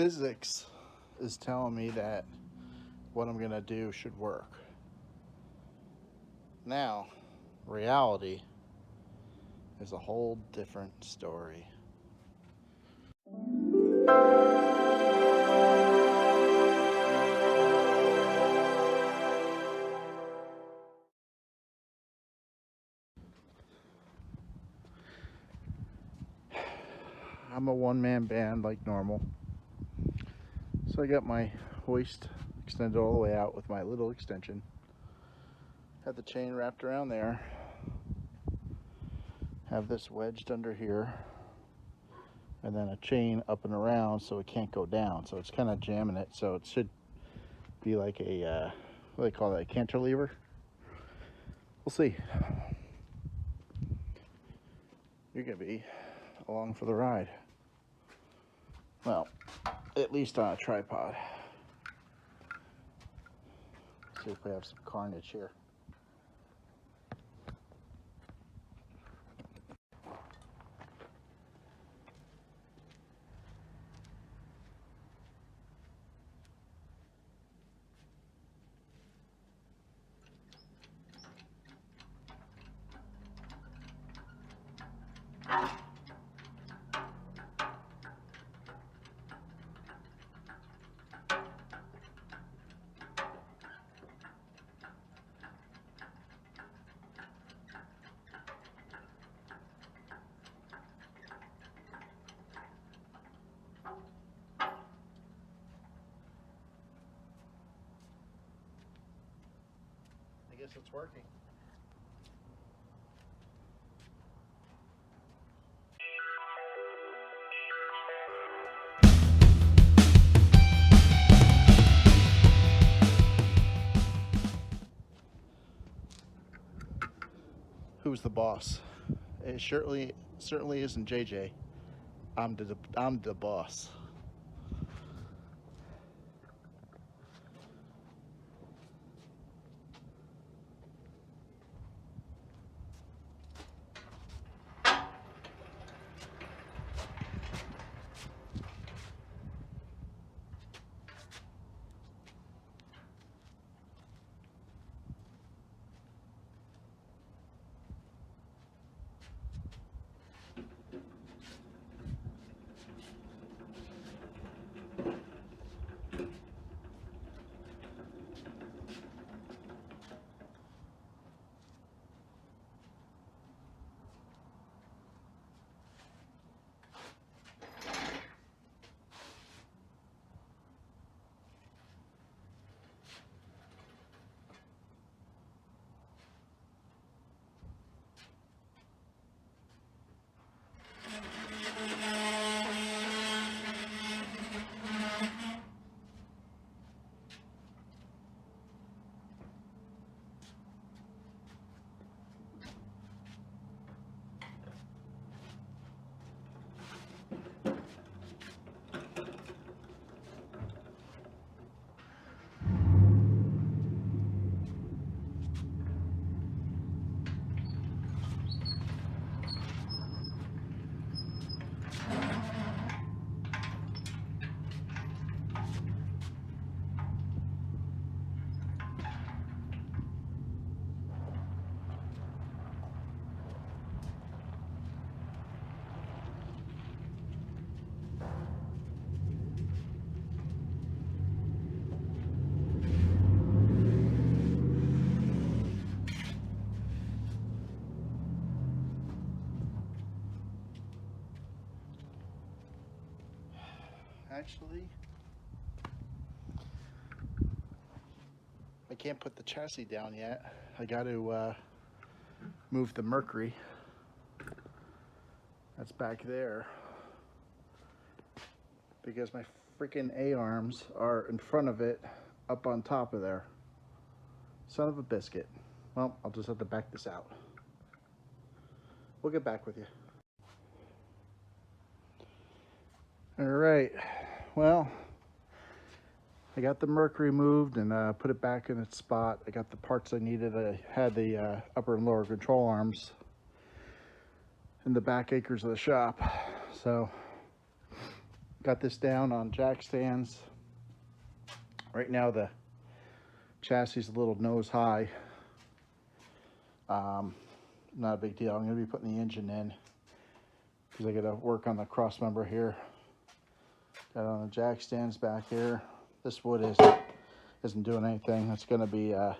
physics is telling me that what I'm gonna do should work. Now, reality is a whole different story. I'm a one-man band like normal. So I got my hoist extended all the way out with my little extension. Have the chain wrapped around there. Have this wedged under here. And then a chain up and around so it can't go down. So it's kind of jamming it. So it should be like a, what do they call that, a cantilever? We'll see. You're going to be along for the ride. Well, at least on a tripod. See if we have some carnage here. I guess it's working. Who's the boss? It certainly isn't JJ. I'm the boss. Actually, I can't put the chassis down yet. I got to move the Mercury. That's back there because my freaking A-arms are in front of it, up on top of there. Son of a biscuit. Well, I'll just have to back this out. We'll get back with you. All right. Well, I got the Mercury moved and put it back in its spot. I got the parts I needed. I had the upper and lower control arms in the back acres of the shop. So Got this down on jack stands. Right now the chassis is a little nose high. Not a big deal. I'm going to be putting the engine in because I got to work on the cross member here. Got it on the jack stands back here. This wood isn't doing anything. It's going to be a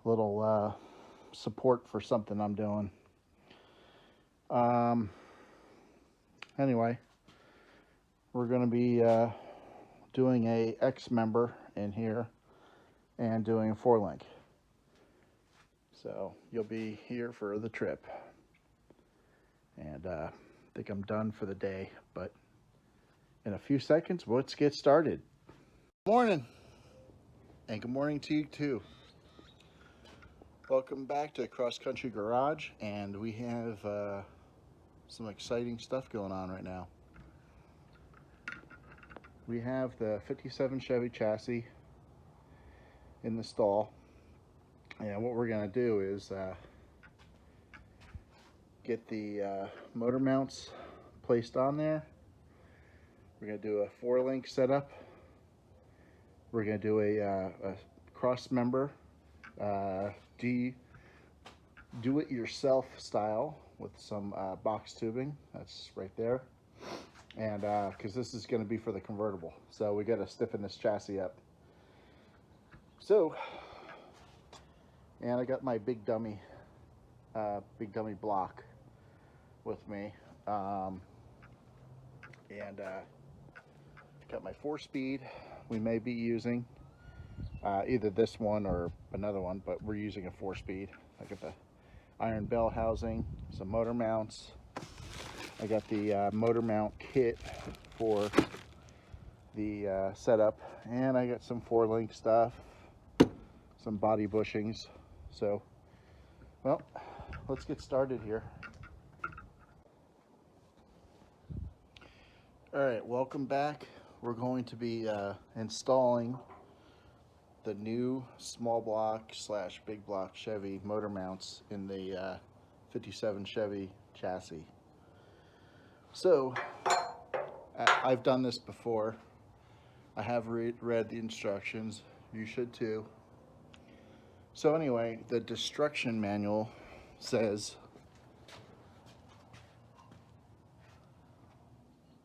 little support for something I'm doing. Anyway, we're going to be doing a X member in here and doing a 4-link. So you'll be here for the trip. And I think I'm done for the day, but in a few seconds, let's get started. Good morning, and good morning to you too. Welcome back to Cross Country Garage, and we have some exciting stuff going on right now. We have the 57 Chevy chassis in the stall, and what we're going to do is get the motor mounts placed on there. We're going to do a 4-link setup. We're going to do a cross member do-it-yourself style with some box tubing. That's right there. And because this is going to be for the convertible, so we got to stiffen this chassis up. So, and I got my big dummy block with me, and got my 4-speed. We may be using either this one or another one, but we're using a 4-speed. I got the iron bell housing, some motor mounts. I got the motor mount kit for the setup, and I got some 4-link stuff, some body bushings. So, well, let's get started here. All right, welcome back. We're going to be installing the new small block / big block Chevy motor mounts in the 57 Chevy chassis. So I've done this before. I have read the instructions. You should too. So anyway, the destruction manual says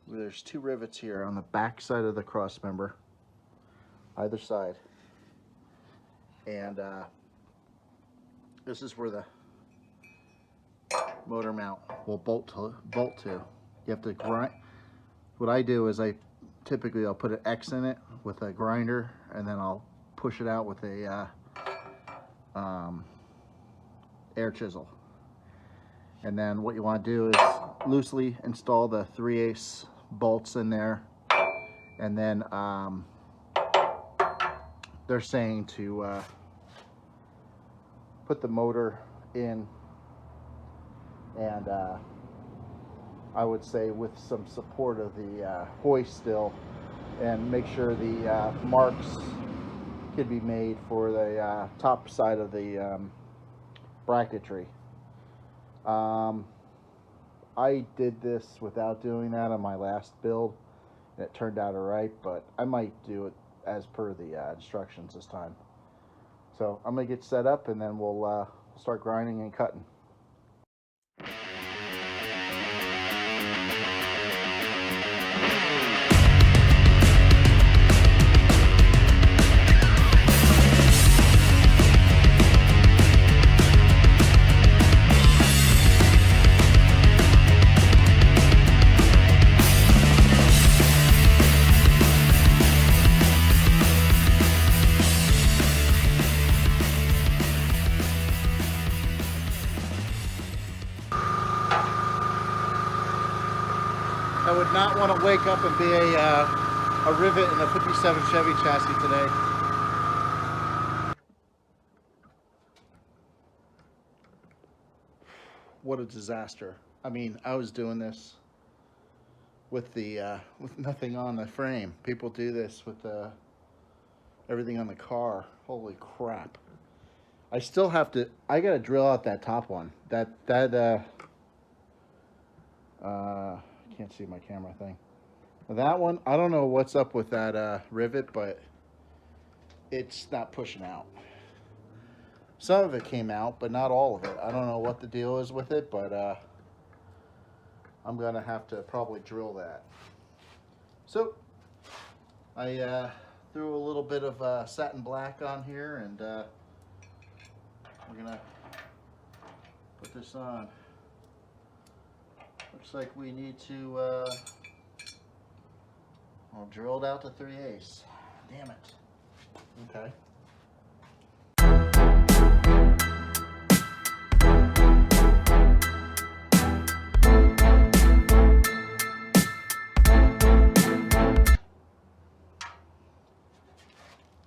there's 2 rivets here on the back side of the cross member, either side. And this is where the motor mount will bolt to. You have to grind. What I do is I'll put an X in it with a grinder, and then I'll push it out with a air chisel. And then what you want to do is loosely install the 3/8 bolts in there, and then they're saying to put the motor in, and I would say with some support of the hoist still, and make sure the marks can be made for the top side of the bracketry. I did this without doing that on my last build, and it turned out alright, but I might do it as per the instructions this time. So I'm gonna get set up, and then we'll start grinding and cutting. I would not want to wake up and be a rivet in a 57 Chevy chassis today. What a disaster. I mean, I was doing this with the with nothing on the frame. People do this with everything on the car. Holy crap. I still have to, I gotta drill out that top one. Can't see my camera thing. That one, I don't know what's up with that rivet, but it's not pushing out. Some of it came out, but not all of it. I don't know what the deal is with it, but I'm gonna have to probably drill that. So I threw a little bit of satin black on here, and we're gonna put this on. Looks like we need to, I'll drill it out to 3/8. Damn it. Okay.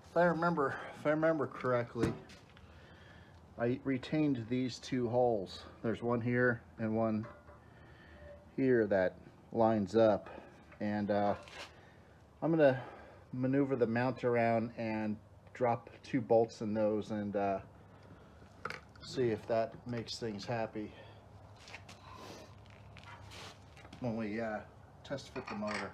If I remember correctly, I retained these two holes. There's one here and one here that lines up, and I'm gonna maneuver the mount around and drop 2 bolts in those, and see if that makes things happy when we test fit the motor.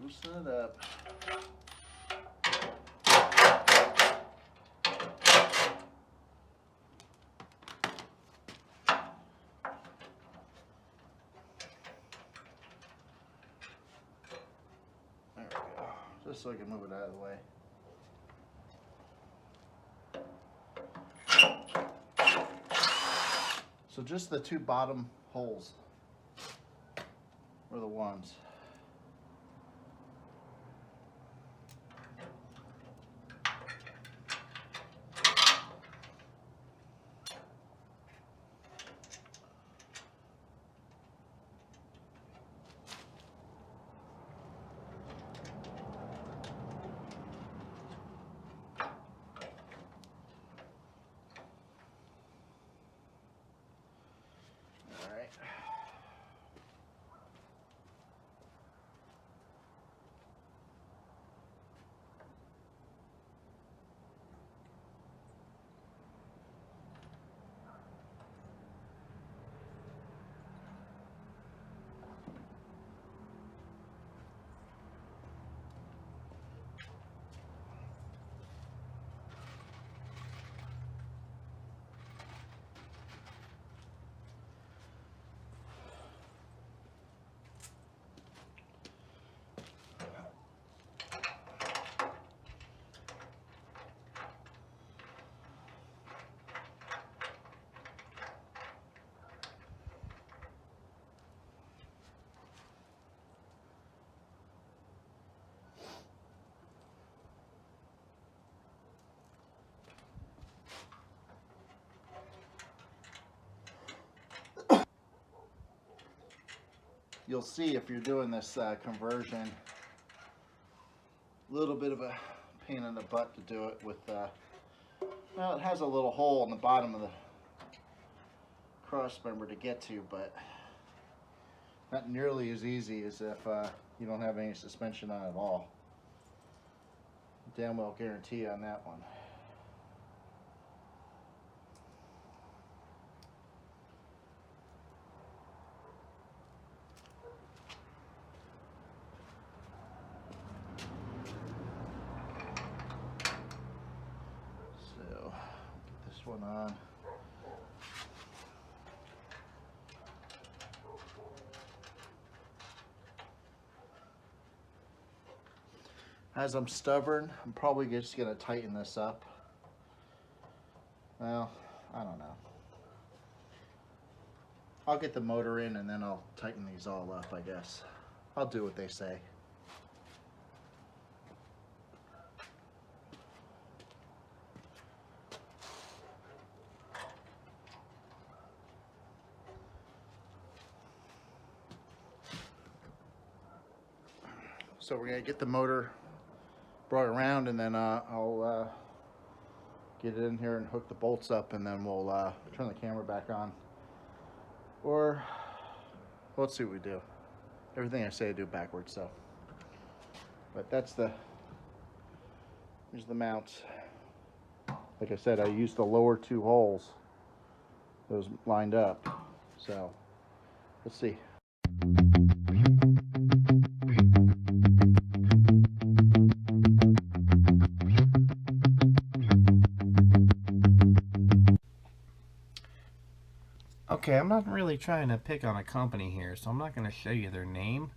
Loosen it up. There we go. Just so I can move it out of the way. So just the 2 bottom holes are the ones. You'll see if you're doing this conversion, a little bit of a pain in the butt to do it with, well, it has a little hole in the bottom of the cross member to get to, but not nearly as easy as if you don't have any suspension on at all. Damn well guarantee on that one. So, get this one on. As I'm stubborn, I'm probably just going to tighten this up. Well, I don't know. I'll get the motor in and then I'll tighten these all up, I guess. I'll do what they say. So we're going to get the motor brought around, and then I'll get it in here and hook the bolts up, and then we'll turn the camera back on. Or let's see what we do. Everything I say I do backwards, so. But that's here's the mounts. Like I said, I used the lower 2 holes, those lined up. So let's see. Okay, I'm not really trying to pick on a company here, so I'm not going to show you their name.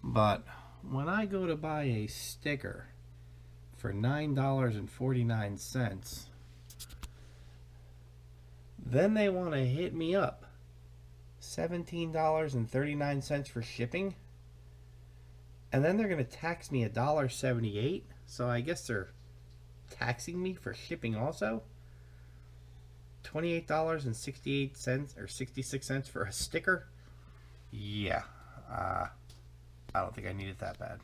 But when I go to buy a sticker for $9.49, then they want to hit me up $17.39 for shipping, and then they're going to tax me $1.78. So I guess they're taxing me for shipping also. $28.68 or 66 cents for a sticker. Yeah, I don't think I need it that bad.